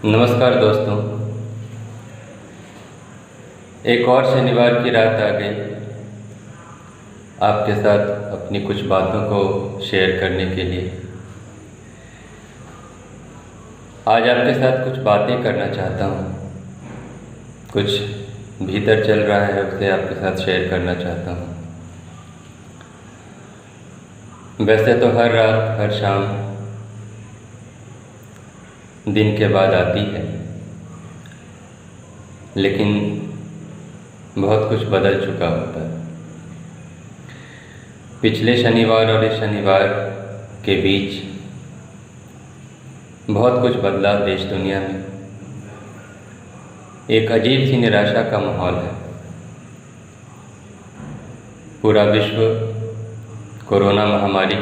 नमस्कार दोस्तों। एक और शनिवार की रात आ गई आपके साथ अपनी कुछ बातों को शेयर करने के लिए। आज आपके साथ कुछ बातें करना चाहता हूँ, कुछ भीतर चल रहा है उसे आपके साथ शेयर करना चाहता हूँ। वैसे तो हर रात हर शाम दिन के बाद आती है, लेकिन बहुत कुछ बदल चुका होता है। पिछले शनिवार और इस शनिवार के बीच बहुत कुछ बदला देश दुनिया में। एक अजीब सी निराशा का माहौल है। पूरा विश्व कोरोना महामारी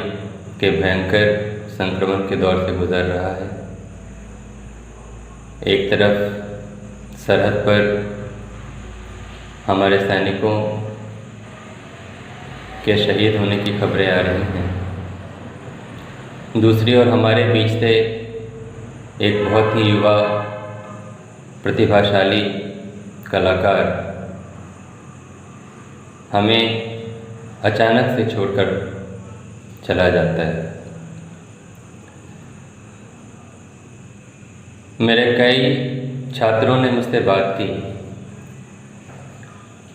के भयंकर संक्रमण के दौर से गुजर रहा है। एक तरफ सरहद पर हमारे सैनिकों के शहीद होने की खबरें आ रही हैं, दूसरी ओर हमारे बीच से एक बहुत ही युवा प्रतिभाशाली कलाकार हमें अचानक से छोड़कर चला जाता है। मेरे कई छात्रों ने मुझसे बात की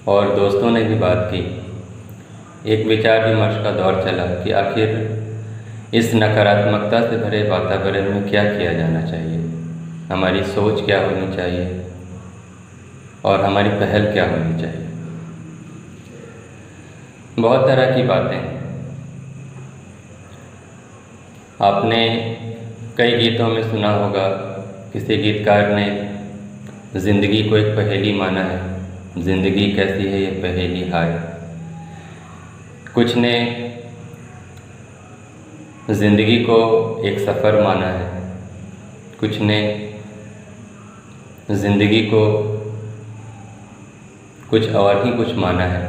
और दोस्तों ने भी बात की। एक विचार विमर्श का दौर चला कि आखिर इस नकारात्मकता से भरे वातावरण में क्या किया जाना चाहिए, हमारी सोच क्या होनी चाहिए और हमारी पहल क्या होनी चाहिए। बहुत तरह की बातें आपने कई गीतों में सुना होगा। किसी गीतकार ने ज़िंदगी को एक पहेली माना है, ज़िंदगी कैसी है ये पहेली हाय। कुछ ने ज़िंदगी को एक सफ़र माना है, कुछ ने ज़िंदगी को कुछ और ही कुछ माना है।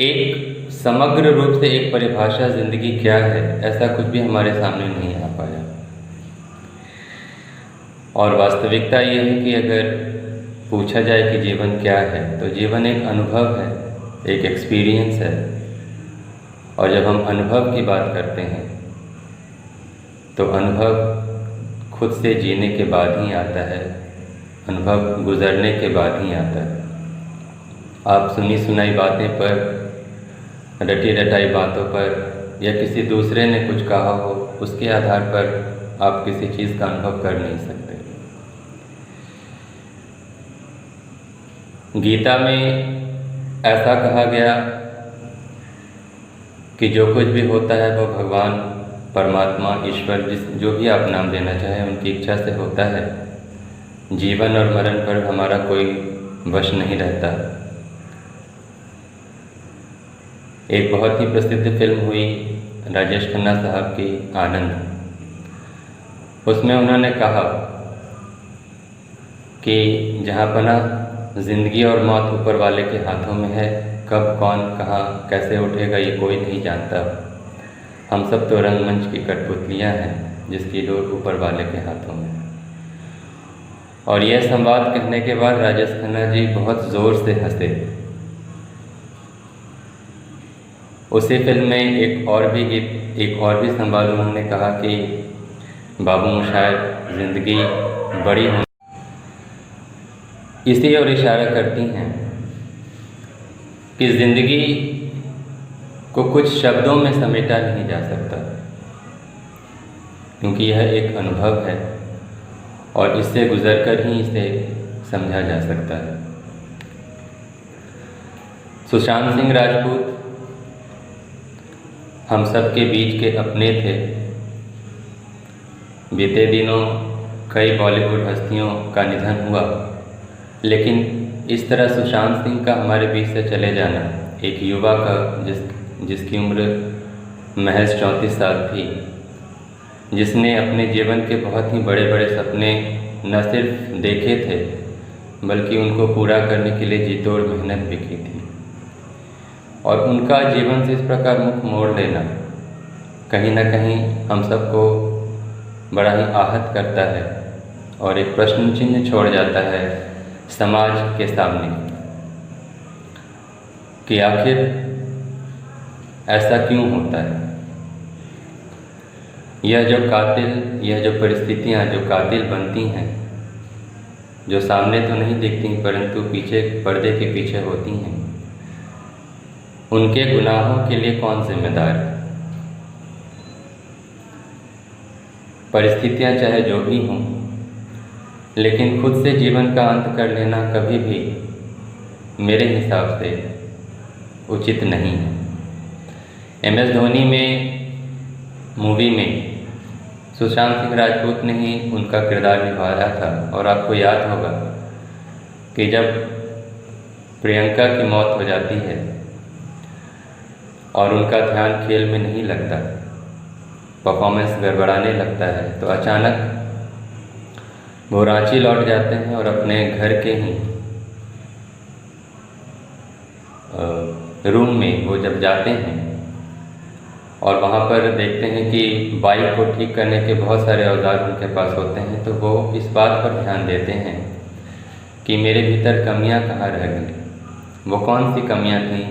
एक समग्र रूप से एक परिभाषा ज़िंदगी क्या है, ऐसा कुछ भी हमारे सामने नहीं आ पाया। और वास्तविकता ये है कि अगर पूछा जाए कि जीवन क्या है, तो जीवन एक अनुभव है, एक एक्सपीरियंस है। और जब हम अनुभव की बात करते हैं तो अनुभव खुद से जीने के बाद ही आता है, अनुभव गुजरने के बाद ही आता है। आप सुनी सुनाई बातें पर, रटी रटाई बातों पर या किसी दूसरे ने कुछ कहा हो, उसके आधार पर आप किसी चीज़ का अनुभव कर नहीं सकते। गीता में ऐसा कहा गया कि जो कुछ भी होता है वो भगवान, परमात्मा, ईश्वर, जो भी आप नाम देना चाहें, उनकी इच्छा से होता है। जीवन और मरण पर हमारा कोई वश नहीं रहता। एक बहुत ही प्रसिद्ध फिल्म हुई राजेश खन्ना साहब की आनंद। उसमें उन्होंने कहा कि जहाँ पना ज़िंदगी और मौत ऊपर वाले के हाथों में है, कब कौन कहाँ कैसे उठेगा ये कोई नहीं जानता। हम सब तो रंगमंच की कठपुतलियाँ हैं जिसकी डोर ऊपर वाले के हाथों में। और यह संवाद कहने के बाद राजेश खन्ना जी बहुत ज़ोर से हंसे। उसी फिल्म में एक और भी संवाद उन्होंने कहा कि बाबू शायद ज़िंदगी बड़ी हो, इसी ओर इशारा करती हैं कि ज़िंदगी को कुछ शब्दों में समेटा नहीं जा सकता, क्योंकि यह एक अनुभव है और इससे गुजरकर ही इसे समझा जा सकता है। सुशांत सिंह राजपूत हम सब के बीच के अपने थे। बीते दिनों कई बॉलीवुड हस्तियों का निधन हुआ, लेकिन इस तरह सुशांत सिंह का हमारे बीच से चले जाना, एक युवा का जिसकी उम्र महज 34 साल थी, जिसने अपने जीवन के बहुत ही बड़े बड़े सपने न सिर्फ देखे थे बल्कि उनको पूरा करने के लिए जी तोड़ मेहनत भी की थी। और उनका जीवन से इस प्रकार मुख मोड़ लेना कहीं ना कहीं हम सबको बड़ा ही आहत करता है और एक प्रश्न चिन्ह छोड़ जाता है समाज के सामने कि आखिर ऐसा क्यों होता है। यह जो परिस्थितियाँ जो कातिल बनती हैं, जो सामने तो नहीं दिखती परंतु पीछे पर्दे के पीछे होती हैं, उनके गुनाहों के लिए कौन जिम्मेदार है। परिस्थितियाँ चाहे जो भी हों, लेकिन खुद से जीवन का अंत कर लेना कभी भी मेरे हिसाब से उचित नहीं है। MS धोनी में मूवी में सुशांत सिंह राजपूत ने ही उनका किरदार निभाया था और आपको याद होगा कि जब प्रियंका की मौत हो जाती है और उनका ध्यान खेल में नहीं लगता, परफॉर्मेंस गड़बड़ाने लगता है, तो अचानक वो रांची लौट जाते हैं और अपने घर के ही रूम में वो जब जाते हैं और वहाँ पर देखते हैं कि बाइक को ठीक करने के बहुत सारे औजार उनके पास होते हैं, तो वो इस बात पर ध्यान देते हैं कि मेरे भीतर कमियां कहाँ रह गई, वो कौन सी कमियां थीं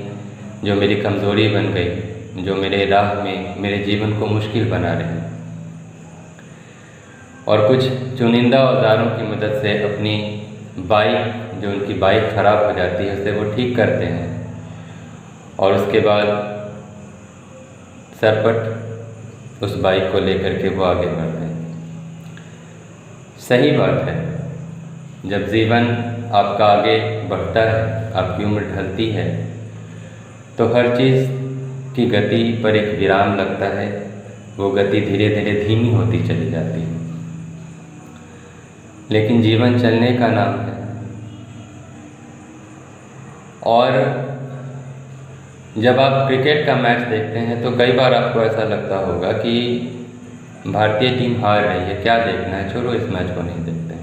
जो मेरी कमज़ोरी बन गई, जो मेरे राह में मेरे जीवन को मुश्किल बना रही। और कुछ चुनिंदा औजारों की मदद से अपनी बाइक, जो उनकी बाइक ख़राब हो जाती है, उसे वो ठीक करते हैं और उसके बाद सरपट उस बाइक को लेकर के वो आगे बढ़ते हैं। सही बात है, जब जीवन आपका आगे बढ़ता है, आपकी उम्र ढलती है, तो हर चीज़ की गति पर एक विराम लगता है। वो गति धीरे धीरे धीमी होती चली जाती है, लेकिन जीवन चलने का नाम है। और जब आप क्रिकेट का मैच देखते हैं तो कई बार आपको ऐसा लगता होगा कि भारतीय टीम हार रही है, क्या देखना है, छोड़ो इस मैच को नहीं देखते हैं।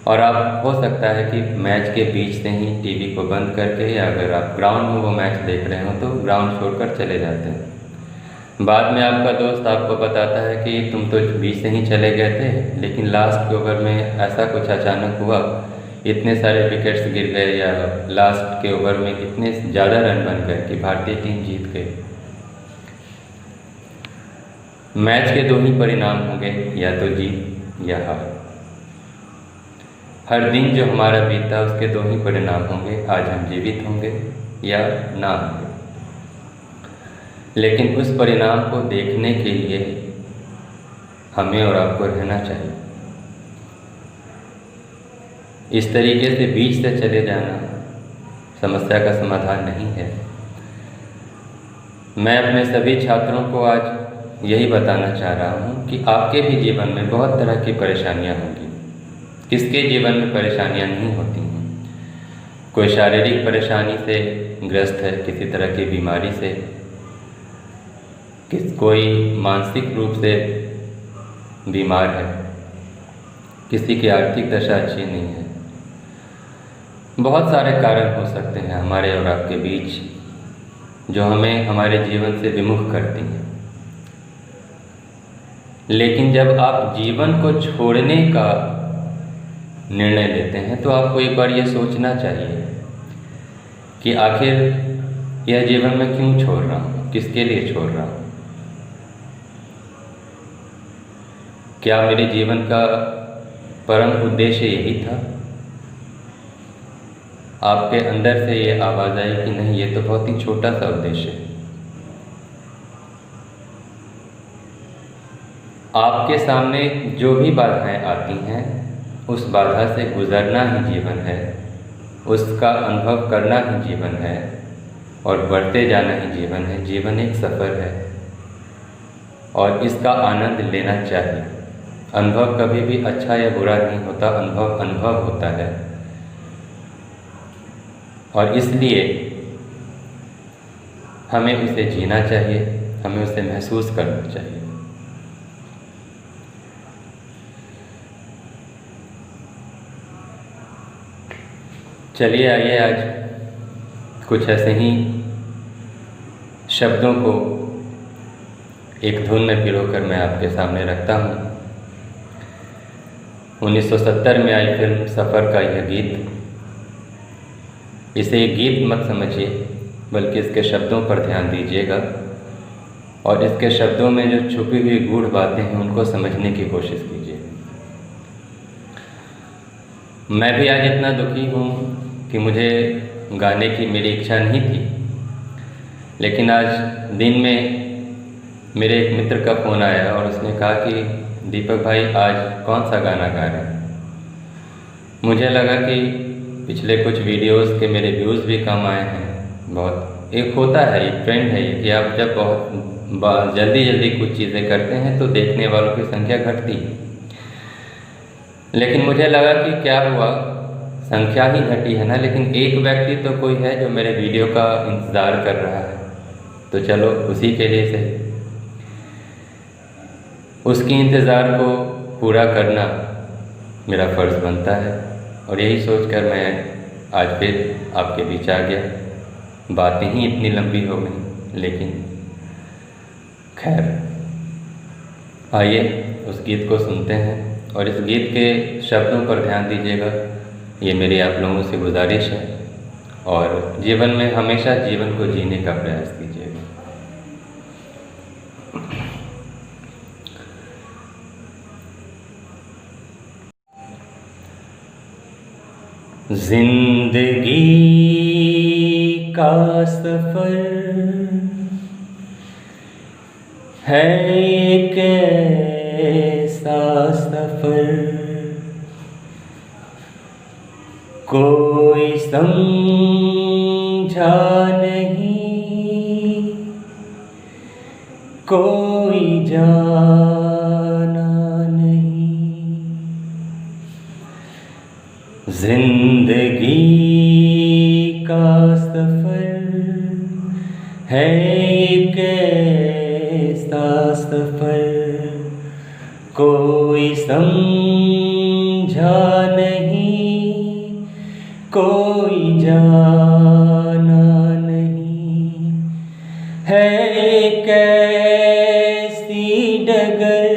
और आप हो सकता है कि मैच के बीच से ही टीवी को बंद करके, या अगर आप ग्राउंड में वो मैच देख रहे हो तो ग्राउंड छोड़कर चले जाते हैं। बाद में आपका दोस्त आपको बताता है कि तुम तो बीच से ही चले गए थे, लेकिन लास्ट के ओवर में ऐसा कुछ अचानक हुआ, इतने सारे विकेट्स गिर गए, या लास्ट के ओवर में इतने ज़्यादा रन बन गए कि भारतीय टीम जीत गई। मैच के दो ही परिणाम होंगे, या तो जीत या हार। हर दिन जो हमारा बीता उसके दो ही परिणाम होंगे, आज हम जीवित होंगे या ना होंगे। लेकिन उस परिणाम को देखने के लिए हमें और आपको रहना चाहिए। इस तरीके से बीच से चले जाना समस्या का समाधान नहीं है। मैं अपने सभी छात्रों को आज यही बताना चाह रहा हूँ कि आपके भी जीवन में बहुत तरह की परेशानियाँ होंगी। किसके जीवन में परेशानियाँ नहीं होती हैं? कोई शारीरिक परेशानी से ग्रस्त है, किसी तरह की बीमारी से, कोई मानसिक रूप से बीमार है, किसी की आर्थिक दशा अच्छी नहीं है। बहुत सारे कारण हो सकते हैं हमारे और आपके बीच, जो हमें हमारे जीवन से विमुख करती हैं। लेकिन जब आप जीवन को छोड़ने का निर्णय लेते हैं तो आपको एक बार ये सोचना चाहिए कि आखिर यह जीवन मैं क्यों छोड़ रहा हूँ, किसके लिए छोड़ रहा हूँ। क्या मेरे जीवन का परम उद्देश्य यही था? आपके अंदर से ये आवाज़ आई कि नहीं, ये तो बहुत ही छोटा सा उद्देश्य है। आपके सामने जो भी बाधाएं आती हैं, उस बाधा से गुजरना ही जीवन है, उसका अनुभव करना ही जीवन है और बढ़ते जाना ही जीवन है। जीवन एक सफ़र है और इसका आनंद लेना चाहिए। अनुभव कभी भी अच्छा या बुरा नहीं होता, अनुभव अनुभव होता है और इसलिए हमें उसे जीना चाहिए, हमें उसे महसूस करना चाहिए। चलिए आइए आज कुछ ऐसे ही शब्दों को एक धुन में पिरोकर मैं आपके सामने रखता हूँ। 1970 में आई फिल्म सफ़र का यह गीत, इसे एक गीत मत समझिए बल्कि इसके शब्दों पर ध्यान दीजिएगा और इसके शब्दों में जो छुपी हुई गूढ़ बातें हैं उनको समझने की कोशिश कीजिए। मैं भी आज इतना दुखी हूँ कि मुझे गाने की मेरी इच्छा नहीं थी, लेकिन आज दिन में मेरे एक मित्र का फ़ोन आया और उसने कहा कि दीपक भाई आज कौन सा गाना गा रहे हैं। मुझे लगा कि पिछले कुछ वीडियोस के मेरे व्यूज़ भी कम आए हैं। बहुत एक होता है, एक ट्रेंड है कि आप जब बहुत जल्दी कुछ चीज़ें करते हैं तो देखने वालों की संख्या घटती है। लेकिन मुझे लगा कि क्या हुआ, संख्या ही घटी है ना, लेकिन एक व्यक्ति तो कोई है जो मेरे वीडियो का इंतज़ार कर रहा है, तो चलो उसी के लिए से उसकी इंतज़ार को पूरा करना मेरा फ़र्ज़ बनता है। और यही सोचकर मैं आज फिर आपके बीच आ गया। बातें ही इतनी लंबी हो गई, लेकिन खैर आइए उस गीत को सुनते हैं और इस गीत के शब्दों पर ध्यान दीजिएगा, ये मेरी आप लोगों से गुजारिश है। और जीवन में हमेशा जीवन को जीने का प्रयास कीजिएगा। जिंदगी का सफर है एक ऐसा सफर, कोई समझा नहीं, कोई जाना नहीं। जिंदगी का सफर है एक ऐसा सफर, कोई समझा नहीं, कोई जाना नहीं। है एक ऐसी डगर,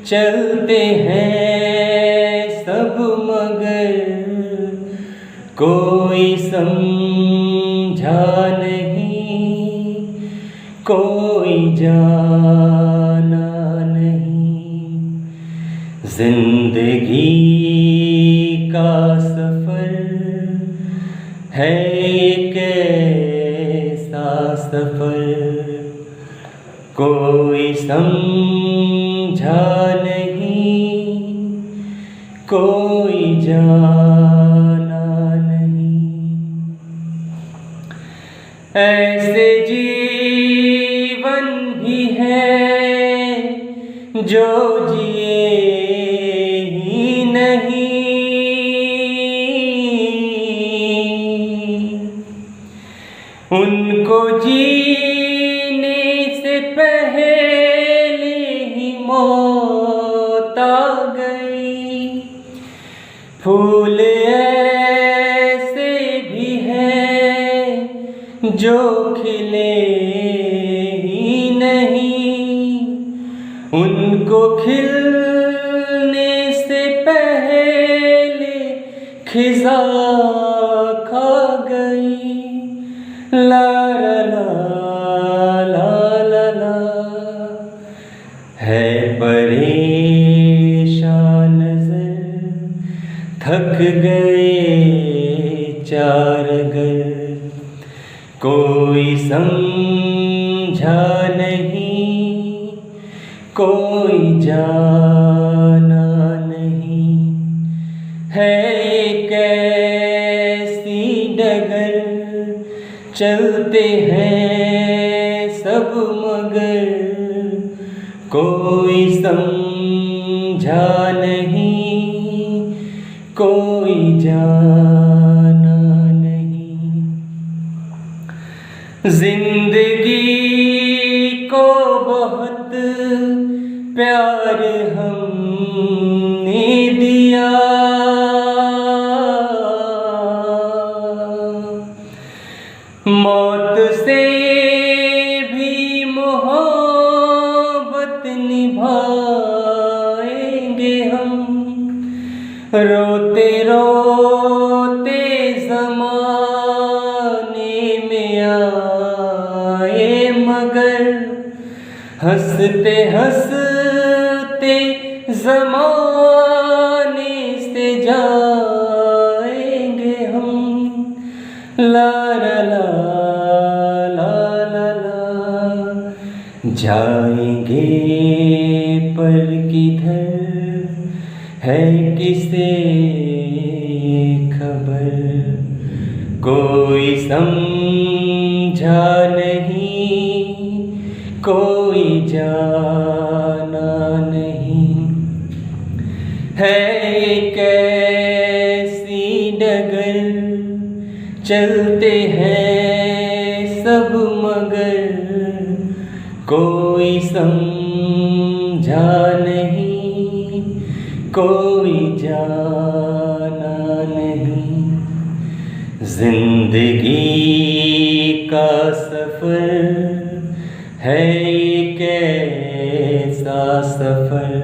चलते हैं सब मगर, कोई समझा नहीं, कोई जाना नहीं। जिंदगी का सफर है एक ऐसा सफर, कोई समझा नहीं, कोई जाना नहीं। ऐसे जीवन भी है जो जिए ही नहीं, उनको जीने से पहले ही मौत आ गई। फूल ऐसे भी हैं जो खिले ही नहीं, उनको खिलने से पहले खिज़ा खा गई। ला ला ला ला ला है परेशान नज़र, थक गए चार घर, कोई समझा नहीं, कोई जाना नहीं। है एक ऐसी डगर, चलते हैं सब मगर, कोई समझा नहीं, कोई जाना नहीं। जिंदगी को बहुत प्यार हमने दिया, मौत से भी मोहब्बत रोते रोते ज़माने में आए, मगर हंसते हंसते ज़माने से जाएंगे हम। ला ला ला ला ला ला, जाएंगे पर किधर है किसे खबर, कोई समझा नहीं, कोई जाना नहीं। है कैसी डगर, चलते हैं सब मगर, कोई समझा नहीं, कोई जाना नहीं। जिंदगी का सफर है कैसा सफर,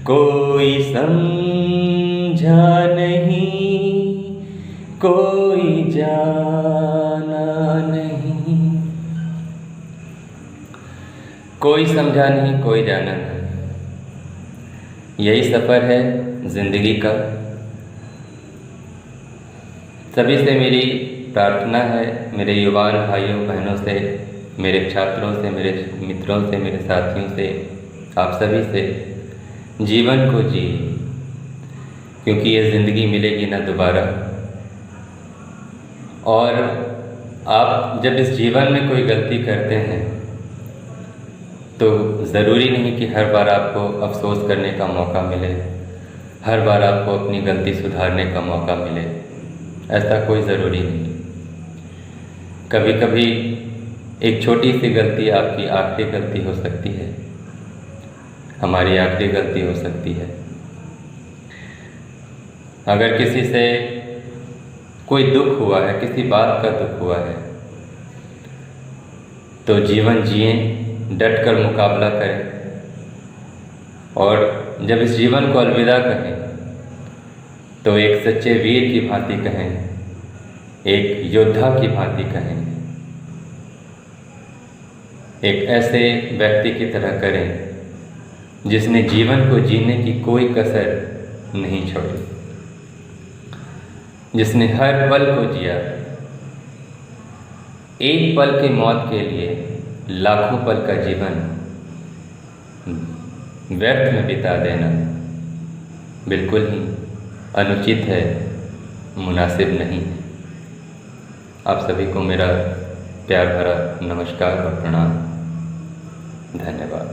कोई समझा नहीं, कोई जाना नहीं। कोई समझा नहीं, कोई जाना नहीं, यही सफ़र है ज़िंदगी का। सभी से मेरी प्रार्थना है, मेरे युवान भाइयों बहनों से, मेरे छात्रों से, मेरे मित्रों से, मेरे साथियों से, आप सभी से, जीवन को जिए, क्योंकि ये ज़िंदगी मिलेगी ना दोबारा। और आप जब इस जीवन में कोई गलती करते हैं तो ज़रूरी नहीं कि हर बार आपको अफसोस करने का मौका मिले, हर बार आपको अपनी गलती सुधारने का मौका मिले, ऐसा कोई ज़रूरी नहीं। कभी कभी एक छोटी सी गलती आपकी आखिरी गलती हो सकती है, हमारी आखिरी गलती हो सकती है। अगर किसी से कोई दुख हुआ है, किसी बात का दुख हुआ है, तो जीवन जिएं, डट कर मुकाबला करें, और जब इस जीवन को अलविदा कहें तो एक सच्चे वीर की भांति कहें, एक योद्धा की भांति कहें, एक ऐसे व्यक्ति की तरह करें जिसने जीवन को जीने की कोई कसर नहीं छोड़ी, जिसने हर पल को जिया। एक पल की मौत के लिए लाखों पल का जीवन व्यर्थ में बिता देना बिल्कुल ही अनुचित है, मुनासिब नहीं। आप सभी को मेरा प्यार भरा नमस्कार और प्रणाम। धन्यवाद।